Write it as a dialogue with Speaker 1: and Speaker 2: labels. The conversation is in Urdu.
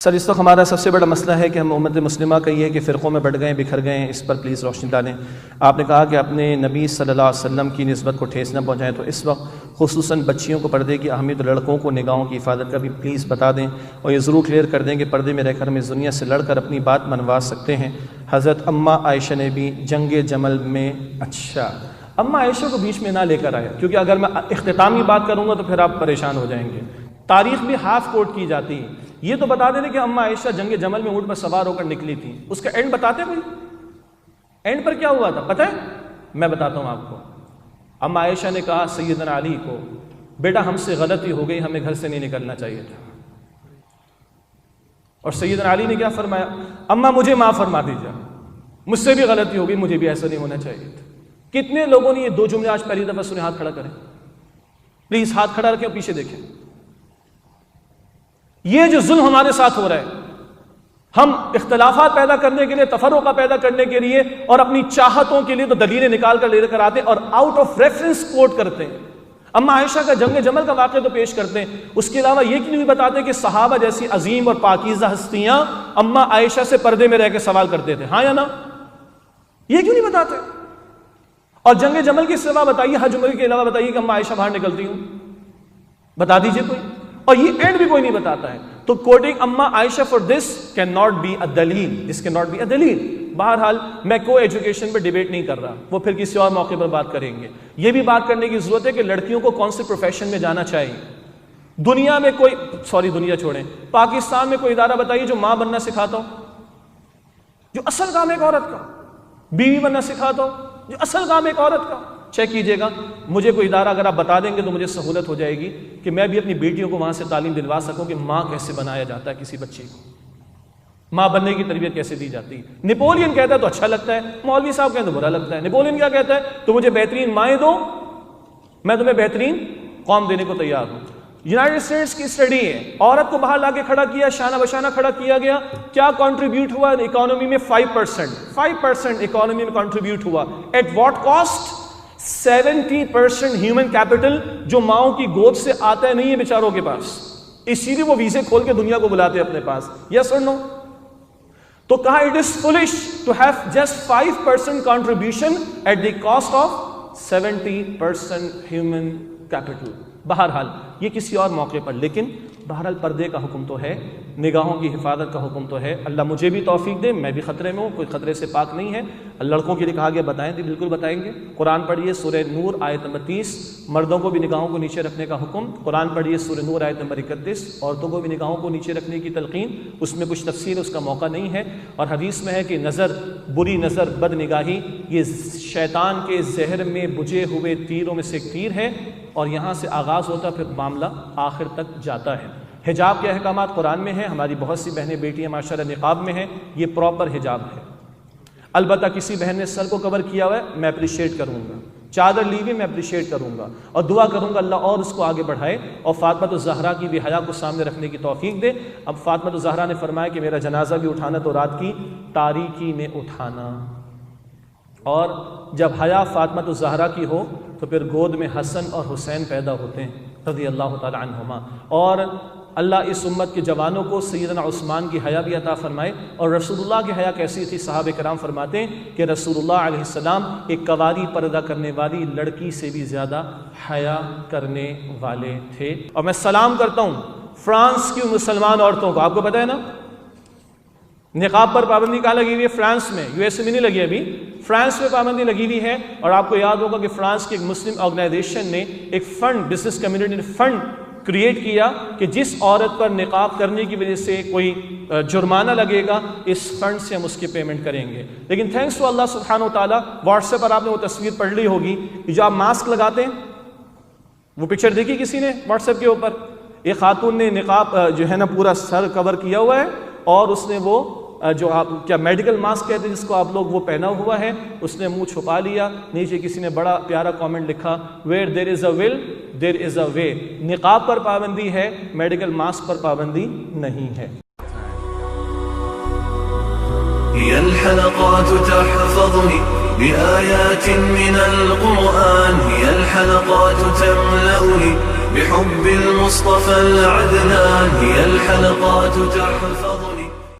Speaker 1: سر اس وقت ہمارا سب سے بڑا مسئلہ ہے کہ ہم امت مسلمہ کا یہ ہے کہ فرقوں میں بٹ گئے بکھر گئے ہیں، اس پر پلیز روشنی ڈالیں۔ آپ نے کہا کہ اپنے نبی صلی اللہ علیہ وسلم کی نسبت کو ٹھیس نہ پہنچائیں، تو اس وقت خصوصاً بچیوں کو پردے کی اہمیت، لڑکوں کو نگاہوں کی حفاظت کا بھی پلیز بتا دیں، اور یہ ضرور کلیئر کر دیں کہ پردے میں رہ کر ہم اس دنیا سے لڑ کر اپنی بات منوا سکتے ہیں۔ حضرت اماں عائشہ نے بھی جنگ جمل میں اماں عائشہ کو بیچ میں نہ لے کر آیا، کیونکہ اگر میں اختتامی بات کروں گا تو پھر آپ پریشان ہو جائیں گے۔ تاریخ بھی ہاف کوٹ کی جاتی ہے، یہ تو بتا دیں کہ اماں عائشہ جنگ جمل میں اونٹ پر سوار ہو کر نکلی تھی، اس کا اینڈ بتاتے کوئی؟ اینڈ پر کیا ہوا تھا پتہ ہے؟ میں بتاتا ہوں آپ کو۔ اماں عائشہ نے کہا سیدنا علی کو، بیٹا ہم سے غلطی ہو گئی، ہمیں گھر سے نہیں نکلنا چاہیے تھا۔ اور سیدنا علی نے کیا فرمایا؟ اماں مجھے معاف فرما دیجیے، مجھ سے بھی غلطی ہو گئی، مجھے بھی ایسا نہیں ہونا چاہیے تھا۔ کتنے لوگوں نے یہ دو جملے آج پہلی دفعہ سنے؟ ہاتھ کھڑا کریں پلیز، ہاتھ کھڑا رکھیں اور پیچھے دیکھیں۔ یہ جو ظلم ہمارے ساتھ ہو رہا ہے، ہم اختلافات پیدا کرنے کے لیے، تفرقہ پیدا کرنے کے لیے اور اپنی چاہتوں کے لیے تو دلیلیں نکال کر لے کر آتے ہیں اور آؤٹ آف ریفرنس کوٹ کرتے ہیں۔ اماں عائشہ کا جنگ جمل کا واقعہ تو پیش کرتے ہیں، اس کے علاوہ یہ کیوں نہیں بتاتے کہ صحابہ جیسی عظیم اور پاکیزہ ہستیاں اماں عائشہ سے پردے میں رہ کے سوال کرتے تھے، ہاں یا نہ؟ یہ کیوں نہیں بتاتے؟ اور جنگ جمل کے سوا بتائیے، حج عمرے کے علاوہ بتائیے کہ اماں عائشہ باہر نکلتی ہوں، بتا دیجئے کوئی، اور یہ اینڈ بھی کوئی نہیں بتاتا ہے۔ تو کوٹنگ اماں Aisha for this can not be a دلیل، this can not be a دلیل۔ بہرحال میں کو ایجوکیشن پہ ڈیبیٹ نہیں کر رہا، وہ پھر کسی اور موقع پر بات کریں گے۔ یہ بھی بات کرنے کی ضرورت ہے کہ لڑکیوں کو کون سے پروفیشن میں جانا چاہیے۔ دنیا میں کوئی دنیا چھوڑیں، پاکستان میں کوئی ادارہ بتائیے جو ماں بننا سکھاتا ہو، جو اصل کام ایک عورت کا، بیوی بننا سکھاتا ہو، جو اصل کام ایک عورت کا۔ چیک کیجئے گا، مجھے کوئی ادارہ اگر آپ بتا دیں گے تو مجھے سہولت ہو جائے گی کہ میں بھی اپنی بیٹیوں کو وہاں سے تعلیم دلوا سکوں کہ ماں کیسے بنایا جاتا ہے، کسی بچی کو ماں بننے کی تربیت کیسے دی جاتی ہے۔ نیپولین کہتا ہے تو اچھا لگتا ہے، مولوی صاحب کہتے ہیں تو برا لگتا ہے۔ نیپولین کیا کہتا ہے؟ تو مجھے بہترین مائیں دو، میں تمہیں بہترین قوم دینے کو تیار ہوں۔ یونائٹڈ اسٹیٹس کی اسٹڈی ہے، عورت کو باہر لا کے کھڑا کیا، شانہ بشانہ کھڑا کیا گیا، کیا کنٹریبیوٹ ہوا اکانومی میں؟ 5% اکانومی میں کنٹریبیوٹ ہوا۔ At what cost? 70% human capital جو ماؤں کی گود سے آتا ہے نہیں ہے بیچاروں کے پاس، اسی لیے وہ ویزے کھول کے دنیا کو بلاتے اپنے پاس۔ یس اور نو؟ تو کہا it is foolish to have just 5% contribution at the cost of 70% human capital. بہرحال یہ کسی اور موقع پر، لیکن بہرحال پردے کا حکم تو ہے، نگاہوں کی حفاظت کا حکم تو ہے۔ اللہ مجھے بھی توفیق دے، میں بھی خطرے میں ہوں، کوئی خطرے سے پاک نہیں ہے۔ لڑکوں کے لیے کہا گیا بتائیں تو بالکل بتائیں گے۔ قرآن پڑھیے سورہ نور آیت نمبر 30، مردوں کو بھی نگاہوں کو نیچے رکھنے کا حکم۔ قرآن پڑھیے سورہ نور آیت نمبر 31، عورتوں کو بھی نگاہوں کو نیچے رکھنے کی تلقین۔ اس میں کچھ تفصیل اس کا موقع نہیں ہے، اور حدیث میں ہے کہ نظر، بری نظر، بد نگاہی، یہ شیطان کے زہر میں بجھے ہوئے تیروں میں سے ایک تیر ہے، اور یہاں سے آغاز ہوتا پھر معاملہ آخر تک جاتا ہے۔ حجاب کے احکامات قرآن میں ہیں، ہماری بہت سی بہنیں بیٹیاں ماشاءاللہ نقاب میں ہیں، یہ پراپر حجاب ہے۔ البتہ کسی بہن نے سر کو کور کیا ہوا ہے، میں اپریشیٹ کروں گا، چادر لی ہوئی میں اپریشیٹ کروں گا، اور دعا کروں گا اللہ اور اس کو آگے بڑھائے اور فاطمہ الزہرا کی بھی حیا کو سامنے رکھنے کی توفیق دے۔ اب فاطمہ الزہرا نے فرمایا کہ میرا جنازہ بھی اٹھانا تو رات کی تاریکی میں اٹھانا، اور جب حیا فاطمہ الزہرا کی ہو تو پھر گود میں حسن اور حسین پیدا ہوتے ہیں رضی اللہ تعالی عنہما، اور اللہ اس امت کے جوانوں کو سیدنا عثمان کی حیا بھی عطا فرمائے۔ اور رسول اللہ کی حیا کیسی تھی؟ صحابہ کرام فرماتے ہیں کہ رسول اللہ علیہ السلام ایک قواری پردہ کرنے والی لڑکی سے بھی زیادہ حیا کرنے والے تھے۔ اور میں سلام کرتا ہوں فرانس کی مسلمان عورتوں کو، آپ کو پتہ ہے نا نقاب پر پابندی کہاں لگی ہوئی ہے؟ فرانس میں، یو ایس اے میں نہیں لگی ابھی، فرانس میں پابندی لگی ہوئی ہے۔ اور آپ کو یاد ہوگا کہ فرانس کی ایک مسلم آرگنائزیشن نے ایک فنڈ، بزنس کمیونٹی نے فنڈ کریٹ کیا کہ جس عورت پر نقاب کرنے کی وجہ سے کوئی جرمانہ لگے گا، اس فنڈ سے ہم اس کی پیمنٹ کریں گے۔ لیکن تھینکس ٹو اللہ سبحانہ و تعالیٰ، واٹس ایپ پر آپ نے وہ تصویر پڑھ لی ہوگی جو آپ ماسک لگاتے ہیں، وہ پکچر دیکھی کسی نے واٹس ایپ کے اوپر؟ ایک خاتون نے نقاب جو ہے نا پورا سر کور کیا ہوا ہے، اور اس نے وہ جو آپ کیا میڈیکل ماسک کہتے ہیں جس کو آپ لوگ، وہ پہنا ہوا ہے، اس نے منہ چھپا لیا۔ نیچے کسی نے بڑا پیارا کامنٹ لکھا، ویئر دیر از اے ول دیر از اے وے۔ نقاب پر پابندی ہے، میڈیکل ماسک پر پابندی نہیں ہے۔
Speaker 2: هي الحلقات تحفظني بآيات من القرآن، هي الحلقات تملأني بحب المصطفى العدنان، هي الحلقات تحفظني.